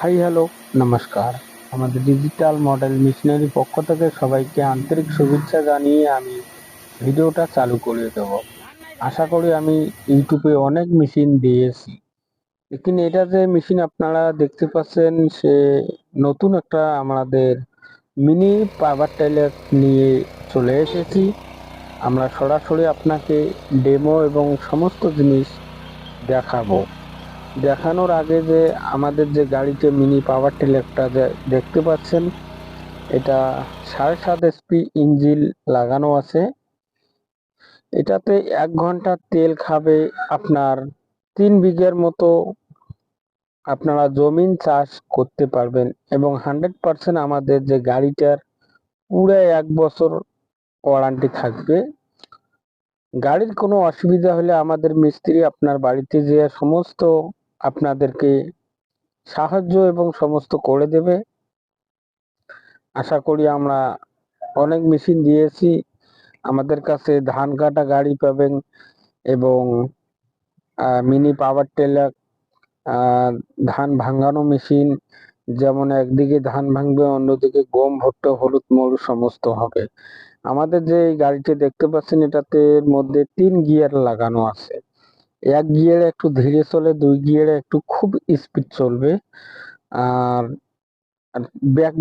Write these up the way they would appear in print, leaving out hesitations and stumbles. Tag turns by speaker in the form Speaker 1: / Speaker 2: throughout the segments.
Speaker 1: Hi hello নমস্কার। আমাদের digital model missionary পক্ষ থেকে সবাইকে আন্তরিক শুভেচ্ছা জানিয়ে আমি ভিডিওটা চালু করে দেব। আশা করি আমি ইউটিউবে অনেক মেশিন দিয়েছি, লেকিন এটা যে মেশিন আপনারা দেখতে পাচ্ছেন সে নতুন একটা আমাদের মিনি পাওয়ার টেলার নিয়ে চলে এসেছি। আমরা সরাসরি আপনাকে ডেমো এবং সমস্ত জিনিস দেখাবো। দেখানোর আগে যে আমাদের যে গাড়িতে মিনি পাওয়ার টিলারটা যে দেখতে পাচ্ছেন, এটা 7.5 HP ইঞ্জিন লাগানো আছে। এটাতে 1 ঘন্টা তেল খাবে আপনার 3 বিঘার মতো আপনারা জমিন চাষ করতে পারবেন এবং 100% আমাদের যে গাড়িটার পুরো 1 বছর ওয়ারেন্টি থাকবে। গাড়ির কোনো অসুবিধা হলে আমাদের মিস্ত্রি আপনার বাড়িতে যেয়ে সমস্ত আপনাদেরকে সাহায্য এবং সমস্ত করে দেবে। আশা করি আমরা অনেক মেশিন দিয়েছি। আমাদের কাছে ধান কাটা গাড়ি পাবেন এবং মিনি পাওয়ার টেলার, ধান ভাঙানো মেশিন, যেমন একদিকে ধান ভাঙবে অন্যদিকে গম ভুট্টা হলুদ মরু সমস্ত হবে। আমাদের যে এই গাড়িটি দেখতে পাচ্ছেন এটাতে মধ্যে 3 গিয়ার লাগানো আছে। 1 গিয়ারে একটু ধীরে চলে, 2 গিয়ারে একটু খুব স্পিড চলবে। আর ব্যাক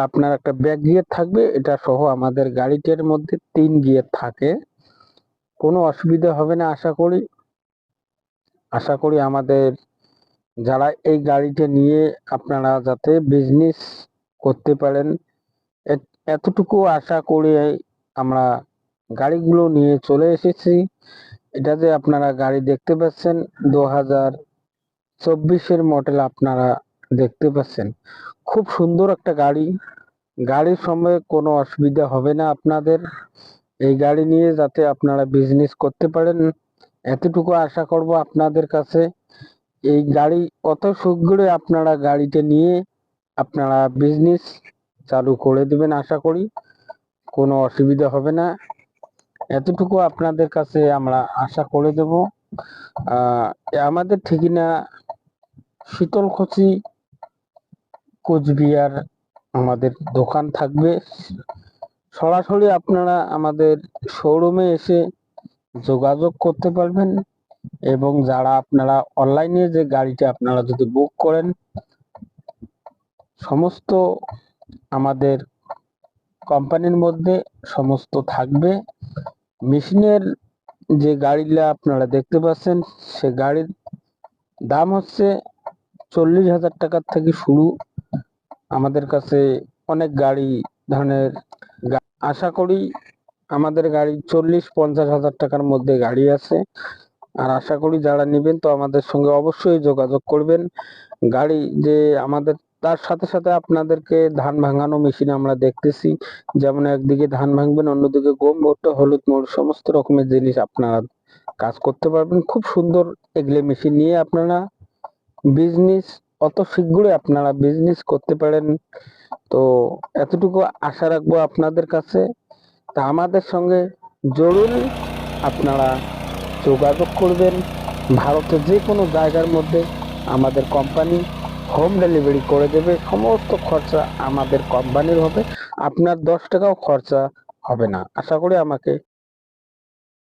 Speaker 1: আপনার একটা ব্যাক গিয়ার থাকবে, এটা সহ আমাদের গাড়িটার মধ্যে 3 গিয়ার থাকে। কোনো অসুবিধা হবে না আশা করি আমাদের যারা এই গাড়িটা নিয়ে আপনারা যাতে বিজনেস করতে পারেন এতটুকু আশা করে আমরা গাড়িগুলো নিয়ে চলে এসেছি। এটা যে আপনারা গাড়ি দেখতে পাচ্ছেন 2024-এর মডেল আপনারা দেখতে পাচ্ছেন, খুব সুন্দর একটা গাড়ি। গাড়ির সময় কোনো অসুবিধা হবে না আপনাদের। এই গাড়ি নিয়ে যাতে আপনারা বিজনেস করতে পারেন এতটুকু আশা করব আপনাদের কাছে। এই গাড়ি অত শীঘ্রই আপনারা গাড়িটা নিয়ে আপনারা বিজনেস চালু করে দিবেন, আশা করি কোনো অসুবিধা হবে না। এতটুকু আপনাদের কাছে আমরা আশা করে দেব। আমাদের ঠিকানা শীতলকুচি, কোচবিহার আমাদের দোকান থাকবে। সরাসরি আপনারা আমাদের শোরুমে এসে যোগাযোগ করতে পারবেন এবং যারা আপনারা অনলাইনে যে গাড়িটা আপনারা যদি বুক করেন সমস্ত আমাদের কোম্পানির মধ্যে সমস্ত থাকবে। মেশিনের যে গাড়িটা আপনারা দেখতে পাচ্ছেন সে গাড়ির দাম হচ্ছে 40,000 টাকার থেকে শুরু। আমাদের কাছে অনেক গাড়ি ধরনের আশা করি আমাদের গাড়ি 40-50 হাজার টাকার মধ্যে গাড়ি আছে। আর আশা করি যারা নেবেন তো আমাদের সঙ্গে অবশ্যই যোগাযোগ করবেন। গাড়ি যে আমাদের তার সাথে সাথে আপনাদেরকে ধান ভাঙানো মেশিন আমরা দেখতেছি, যেমন একদিকে ধান ভাঙবেন অন্যদিকে গম ভুট্টা হলুদ মরু সমস্ত রকমের জিনিস আপনারা কাজ করতে পারবেন। খুব সুন্দর এগুলো মেশিন নিয়ে আপনারা বিজনেস অত শীঘ্রই আপনারা বিজনেস করতে পারেন। তো এতটুকু আশা রাখবো আপনাদের কাছে। তা আমাদের সঙ্গে জরুরি আপনারা যোগাযোগ করবেন। ভারতের যে কোনো জায়গার মধ্যে আমাদের কোম্পানি হোম ডেলিভারি করে দেবে। সমস্ত খরচা আমাদের কোম্পানির হবে, আপনার 10 টাকাও খরচা হবে না। আশা করি আমাকে